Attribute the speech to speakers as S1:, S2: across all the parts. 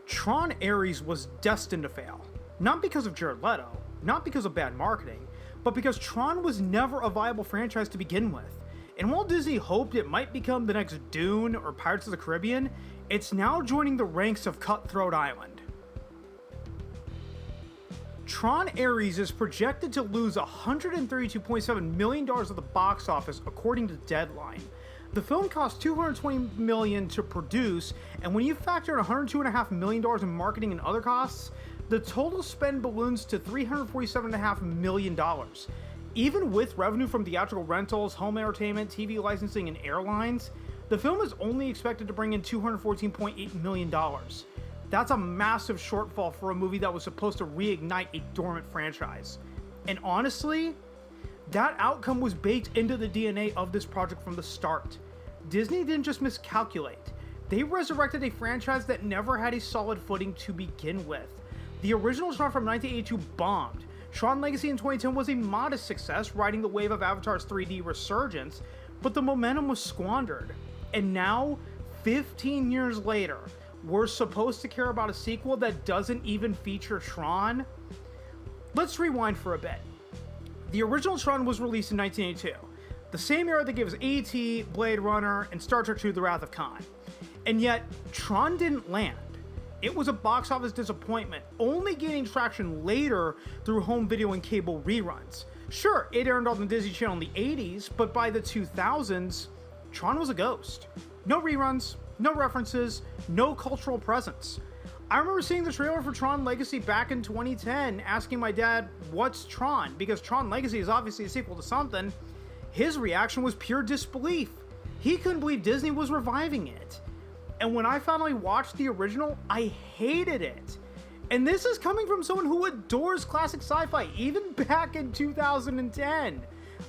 S1: Tron Ares was destined to fail. Not because of Jared Leto, not because of bad marketing, but because Tron was never a viable franchise to begin with. And while Disney hoped it might become the next Dune or Pirates of the Caribbean, it's now joining the ranks of Cutthroat Island. Tron Ares is projected to lose $132.7 million at the box office according to Deadline. The film cost $220 million to produce, and when you factor in $102.5 million in marketing and other costs, the total spend balloons to $347.5 million. Even with revenue from theatrical rentals, home entertainment, TV licensing, and airlines, the film is only expected to bring in $214.8 million. That's a massive shortfall for a movie that was supposed to reignite a dormant franchise. And honestly, that outcome was baked into the DNA of this project from the start. Disney didn't just miscalculate. They resurrected a franchise that never had a solid footing to begin with. The original Tron from 1982 bombed. Tron Legacy in 2010 was a modest success, riding the wave of Avatar's 3D resurgence, but the momentum was squandered. And now, 15 years later, we're supposed to care about a sequel that doesn't even feature Tron? Let's rewind for a bit. The original Tron was released in 1982, the same era that gave us E.T., Blade Runner, and Star Trek II: The Wrath of Khan. And yet, Tron didn't land. It was a box office disappointment, only gaining traction later through home video and cable reruns. Sure, it aired on the Disney Channel in the 80s, but by the 2000s, Tron was a ghost. No reruns, no references, no cultural presence. I remember seeing the trailer for Tron Legacy back in 2010, asking my dad, what's Tron? Because Tron Legacy is obviously a sequel to something. His reaction was pure disbelief. He couldn't believe Disney was reviving it. And when I finally watched the original, I hated it. And this is coming from someone who adores classic sci-fi, even back in 2010.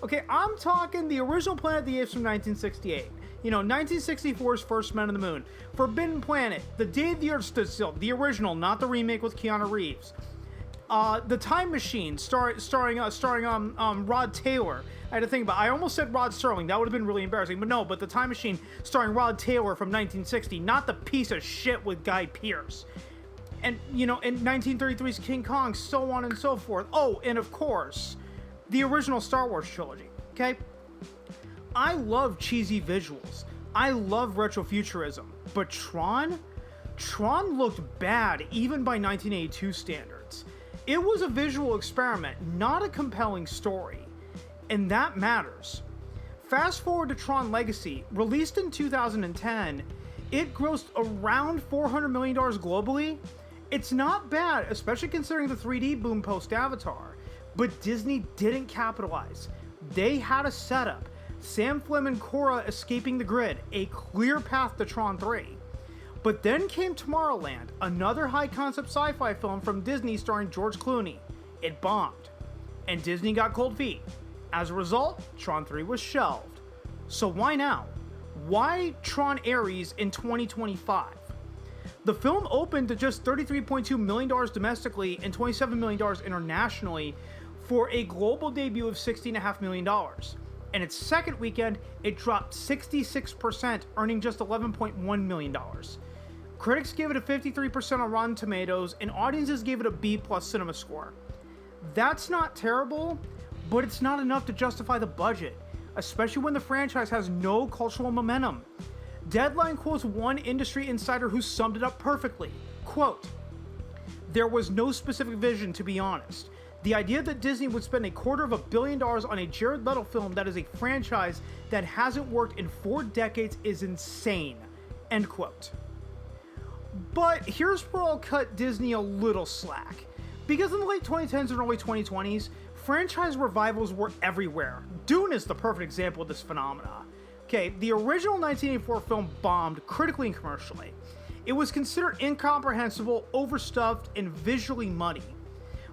S1: Okay, I'm talking the original Planet of the Apes from 1968. 1964's First Men on the Moon. Forbidden Planet, The Day the Earth Stood Still, the original, not the remake with Keanu Reeves. The Time Machine, starring Rod Taylor. I had to think about it. I almost said Rod Serling. That would have been really embarrassing. But no, the Time Machine starring Rod Taylor from 1960, not the piece of shit with Guy Pearce. And, in 1933's King Kong, so on and so forth. Oh, and of course, the original Star Wars trilogy, okay? I love cheesy visuals. I love retrofuturism. But Tron looked bad even by 1982 standards. It was a visual experiment, not a compelling story. And that matters. Fast forward to Tron Legacy, released in 2010, it grossed around $400 million globally. It's not bad, especially considering the 3D boom post-Avatar. But Disney didn't capitalize. They had a setup. Sam Flynn and Korra escaping the grid, a clear path to Tron 3. But then came Tomorrowland, another high-concept sci-fi film from Disney starring George Clooney. It bombed, and Disney got cold feet. As a result, Tron 3 was shelved. So why now? Why Tron Ares in 2025? The film opened to just $33.2 million domestically and $27 million internationally for a global debut of $60.5 million. And its second weekend, it dropped 66%, earning just $11.1 million. Critics gave it a 53% on Rotten Tomatoes, and audiences gave it a B+ cinema score. That's not terrible, but it's not enough to justify the budget, especially when the franchise has no cultural momentum. Deadline quotes one industry insider who summed it up perfectly. Quote, "There was no specific vision, to be honest. The idea that Disney would spend $250 million on a Jared Leto film that is a franchise that hasn't worked in 4 decades is insane." End quote. But here's where I'll cut Disney a little slack. Because in the late 2010s and early 2020s, franchise revivals were everywhere. Dune is the perfect example of this phenomena. Okay, the original 1984 film bombed critically and commercially. It was considered incomprehensible, overstuffed, and visually muddy.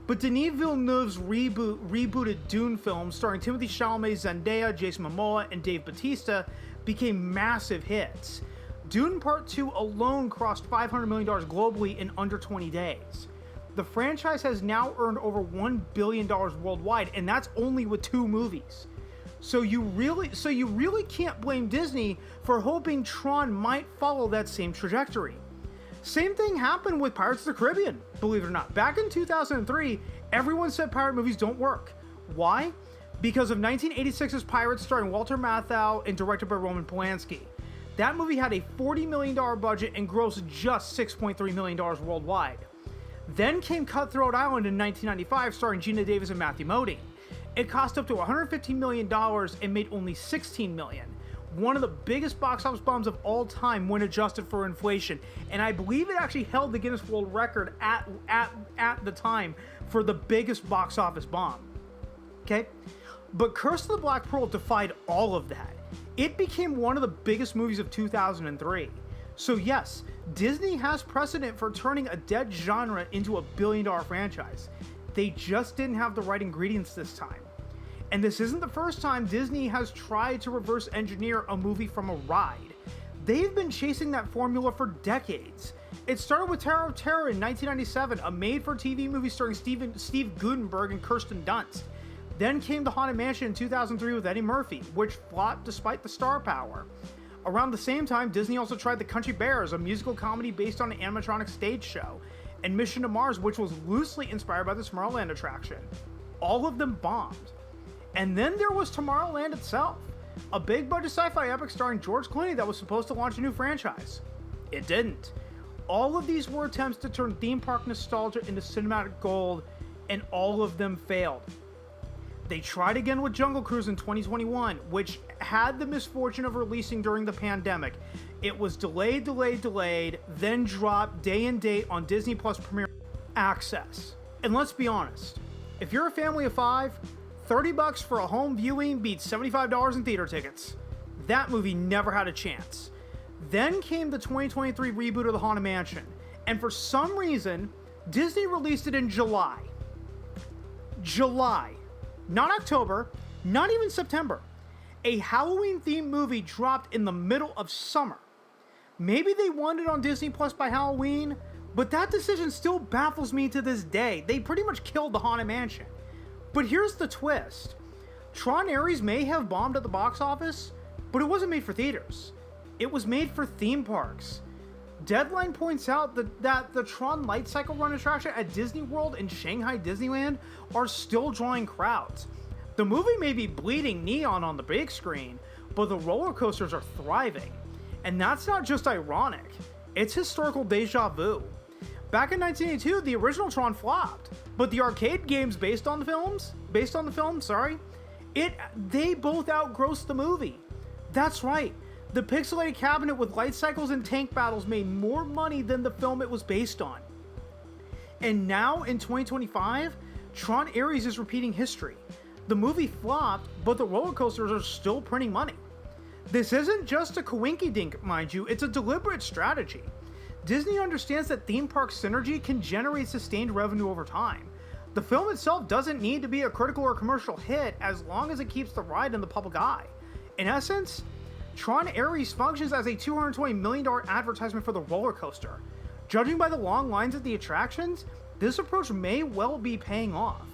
S1: But Denis Villeneuve's rebooted Dune film starring Timothée Chalamet, Zendaya, Jason Momoa, and Dave Bautista became massive hits. Dune Part 2 alone crossed $500 million globally in under 20 days. The franchise has now earned over $1 billion worldwide, and that's only with 2 movies. So you really can't blame Disney for hoping Tron might follow that same trajectory. Same thing happened with Pirates of the Caribbean, believe it or not. Back in 2003, everyone said pirate movies don't work. Why? Because of 1986's Pirates starring Walter Matthau and directed by Roman Polanski. That movie had a $40 million budget and grossed just $6.3 million worldwide. Then came Cutthroat Island in 1995 starring Gina Davis and Matthew Modine. It cost up to $115 million and made only $16 million. One of the biggest box office bombs of all time when adjusted for inflation. And I believe it actually held the Guinness World Record at the time for the biggest box office bomb. Okay? But Curse of the Black Pearl defied all of that. It became one of the biggest movies of 2003. So yes, Disney has precedent for turning a dead genre into a billion-dollar franchise. They just didn't have the right ingredients this time. And this isn't the first time Disney has tried to reverse engineer a movie from a ride. They've been chasing that formula for decades. It started with Tower of Terror in 1997, a made-for-TV movie starring Steve Guttenberg and Kirsten Dunst. Then came The Haunted Mansion in 2003 with Eddie Murphy, which flopped despite the star power. Around the same time, Disney also tried The Country Bears, a musical comedy based on an animatronic stage show, and Mission to Mars, which was loosely inspired by the Tomorrowland attraction. All of them bombed. And then there was Tomorrowland itself, a big-budget sci-fi epic starring George Clooney that was supposed to launch a new franchise. It didn't. All of these were attempts to turn theme park nostalgia into cinematic gold, and all of them failed. They tried again with Jungle Cruise in 2021, which had the misfortune of releasing during the pandemic. It was delayed, then dropped day and date on Disney Plus Premier Access. And let's be honest, if you're a family of 5, $30 for a home viewing beats $75 in theater tickets. That movie never had a chance. Then came the 2023 reboot of The Haunted Mansion, and for some reason, Disney released it in July. Not October, not even September. A Halloween-themed movie dropped in the middle of summer. Maybe they wanted it on Disney Plus by Halloween, but that decision still baffles me to this day. They pretty much killed The Haunted Mansion. But here's the twist. Tron Ares may have bombed at the box office, but it wasn't made for theaters. It was made for theme parks. Deadline points out that the Tron Lightcycle run attraction at Disney World and Shanghai Disneyland are still drawing crowds. The movie may be bleeding neon on the big screen, but the roller coasters are thriving. And that's not just ironic, it's historical deja vu. Back in 1982, the original Tron flopped, but the arcade games based on the film, they both outgrossed the movie. That's right. The pixelated cabinet with light cycles and tank battles made more money than the film it was based on. And now, in 2025, Tron Ares is repeating history. The movie flopped, but the roller coasters are still printing money. This isn't just a coinky-dink, mind you, it's a deliberate strategy. Disney understands that theme park synergy can generate sustained revenue over time. The film itself doesn't need to be a critical or commercial hit as long as it keeps the ride in the public eye. In essence, Tron Ares functions as a $220 million advertisement for the roller coaster. Judging by the long lines at the attractions, this approach may well be paying off.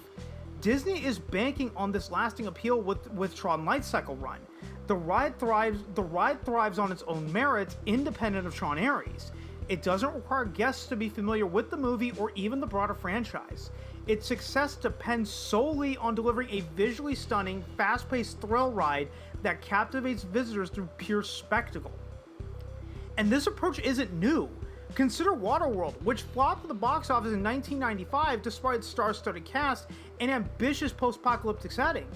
S1: Disney is banking on this lasting appeal with Tron Lightcycle Run. The ride thrives on its own merits, independent of Tron Ares. It doesn't require guests to be familiar with the movie or even the broader franchise. Its success depends solely on delivering a visually stunning, fast-paced thrill ride that captivates visitors through pure spectacle. And this approach isn't new. Consider Waterworld, which flopped at the box office in 1995 despite its star-studded cast and ambitious post-apocalyptic setting.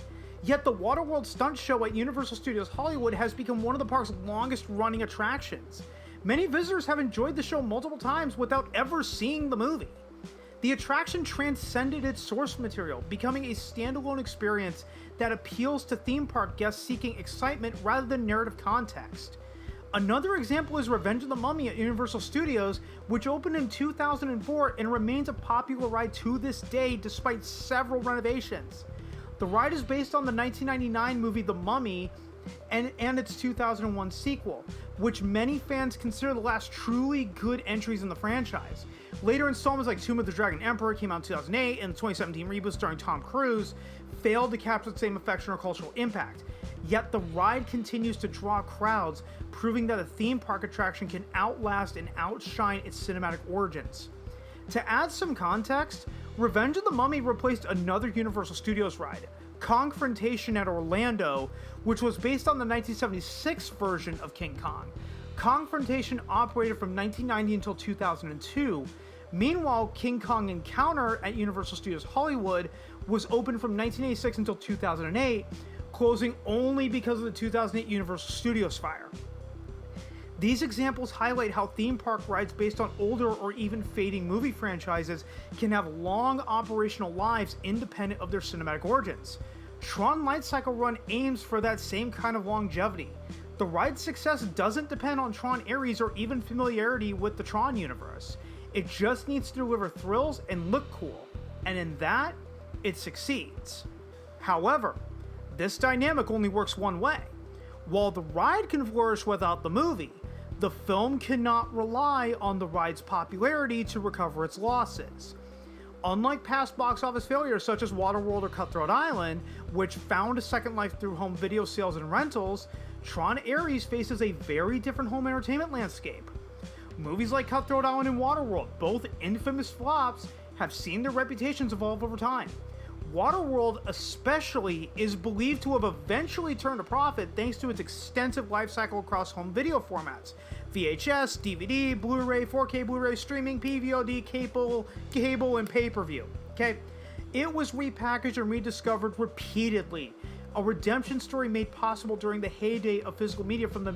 S1: Yet the Waterworld stunt show at Universal Studios Hollywood has become one of the park's longest-running attractions. Many visitors have enjoyed the show multiple times without ever seeing the movie. The attraction transcended its source material, becoming a standalone experience that appeals to theme park guests seeking excitement rather than narrative context. Another example is Revenge of the Mummy at Universal Studios, which opened in 2004 and remains a popular ride to this day despite several renovations. The ride is based on the 1999 movie The Mummy and its 2001 sequel, which many fans consider the last truly good entries in the franchise. Later installments like Tomb of the Dragon Emperor came out in 2008, and the 2017 reboot starring Tom Cruise failed to capture the same affection or cultural impact. Yet the ride continues to draw crowds, proving that a theme park attraction can outlast and outshine its cinematic origins. To add some context, Revenge of the Mummy replaced another Universal Studios ride, Kongfrontation at Orlando, which was based on the 1976 version of King Kong. Kongfrontation operated from 1990 until 2002. Meanwhile, King Kong Encounter at Universal Studios Hollywood was open from 1986 until 2008, closing only because of the 2008 Universal Studios fire. These examples highlight how theme park rides based on older or even fading movie franchises can have long operational lives independent of their cinematic origins. Tron Lightcycle Run aims for that same kind of longevity. The ride's success doesn't depend on Tron Ares or even familiarity with the Tron universe. It just needs to deliver thrills and look cool, and in that, it succeeds. However, this dynamic only works one way. While the ride can flourish without the movie, the film cannot rely on the ride's popularity to recover its losses. Unlike past box office failures such as Waterworld or Cutthroat Island, which found a second life through home video sales and rentals, Tron Ares faces a very different home entertainment landscape. Movies like Cutthroat Island and Waterworld, both infamous flops, have seen their reputations evolve over time. Waterworld especially is believed to have eventually turned a profit thanks to its extensive life cycle across home video formats: VHS, DVD, Blu-ray, 4K Blu-ray, streaming, PVOD, cable, and pay-per-view. Okay, it was repackaged and rediscovered repeatedly, a redemption story made possible during the heyday of physical media from the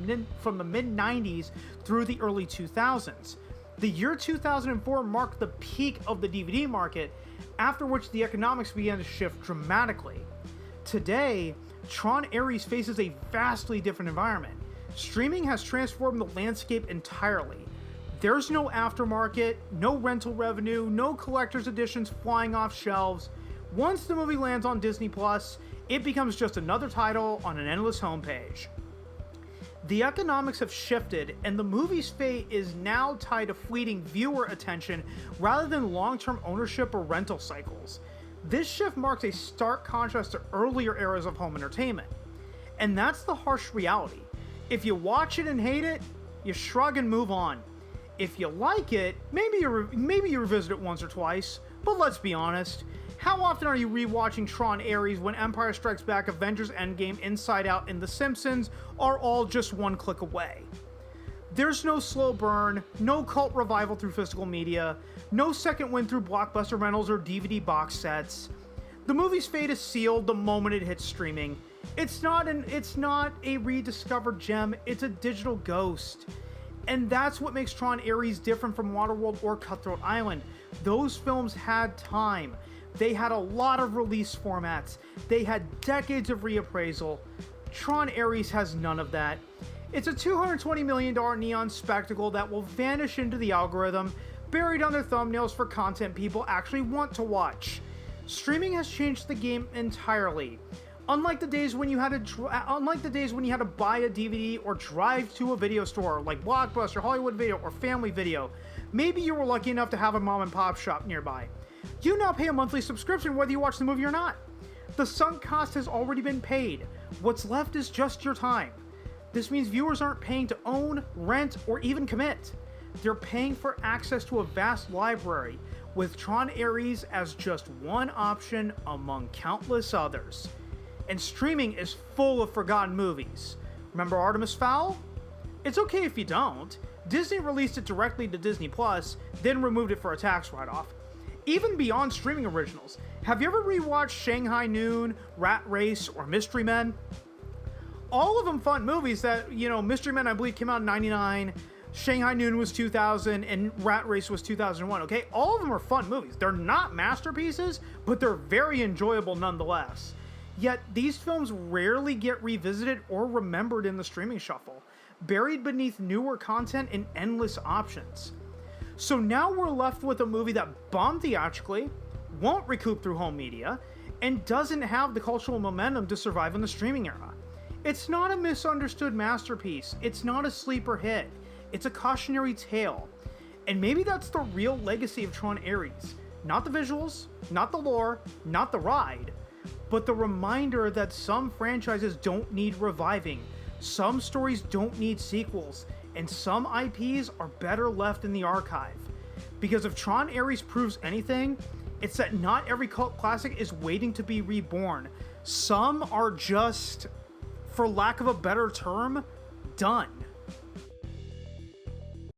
S1: mid-90s through the early 2000s. The year 2004 marked the peak of the DVD market, after which the economics began to shift dramatically. Today, Tron Ares faces a vastly different environment. Streaming has transformed the landscape entirely. There's no aftermarket, no rental revenue, no collector's editions flying off shelves. Once the movie lands on Disney+, it becomes just another title on an endless homepage. The economics have shifted, and the movie's fate is now tied to fleeting viewer attention rather than long-term ownership or rental cycles. This shift marks a stark contrast to earlier eras of home entertainment. And that's the harsh reality. If you watch it and hate it, you shrug and move on. If you like it, maybe you revisit it once or twice, but let's be honest. How often are you rewatching Tron Ares when Empire Strikes Back, Avengers Endgame, Inside Out, and The Simpsons are all just one click away? There's no slow burn, no cult revival through physical media, no second win through blockbuster rentals or DVD box sets. The movie's fate is sealed the moment it hits streaming. It's not a rediscovered gem, it's a digital ghost. And that's what makes Tron Ares different from Waterworld or Cutthroat Island. Those films had time. They had a lot of release formats. They had decades of reappraisal. Tron Ares has none of that. It's a $220 million neon spectacle that will vanish into the algorithm, buried under thumbnails for content people actually want to watch. Streaming has changed the game entirely. Unlike the days when you had to buy a DVD or drive to a video store like Blockbuster, Hollywood Video, or Family Video, maybe you were lucky enough to have a mom and pop shop nearby. You now pay a monthly subscription whether you watch the movie or not. The sunk cost has already been paid. What's left is just your time. This means viewers aren't paying to own, rent, or even commit. They're paying for access to a vast library, with Tron Ares as just one option among countless others. And streaming is full of forgotten movies. Remember Artemis Fowl? It's okay if you don't. Disney released it directly to Disney+, then removed it for a tax write-off. Even beyond streaming originals, have you ever rewatched Shanghai Noon, Rat Race, or Mystery Men? All of them fun movies that, Mystery Men I believe came out in 99, Shanghai Noon was 2000, and Rat Race was 2001, okay? All of them are fun movies. They're not masterpieces, but they're very enjoyable nonetheless. Yet, these films rarely get revisited or remembered in the streaming shuffle, buried beneath newer content and endless options. So now we're left with a movie that bombed theatrically, won't recoup through home media, and doesn't have the cultural momentum to survive in the streaming era. It's not a misunderstood masterpiece. It's not a sleeper hit. It's a cautionary tale. And maybe that's the real legacy of Tron Ares. Not the visuals, not the lore, not the ride, but the reminder that some franchises don't need reviving, some stories don't need sequels, and some IPs are better left in the archive. Because if Tron Ares proves anything, it's that not every cult classic is waiting to be reborn. Some are just, for lack of a better term, done.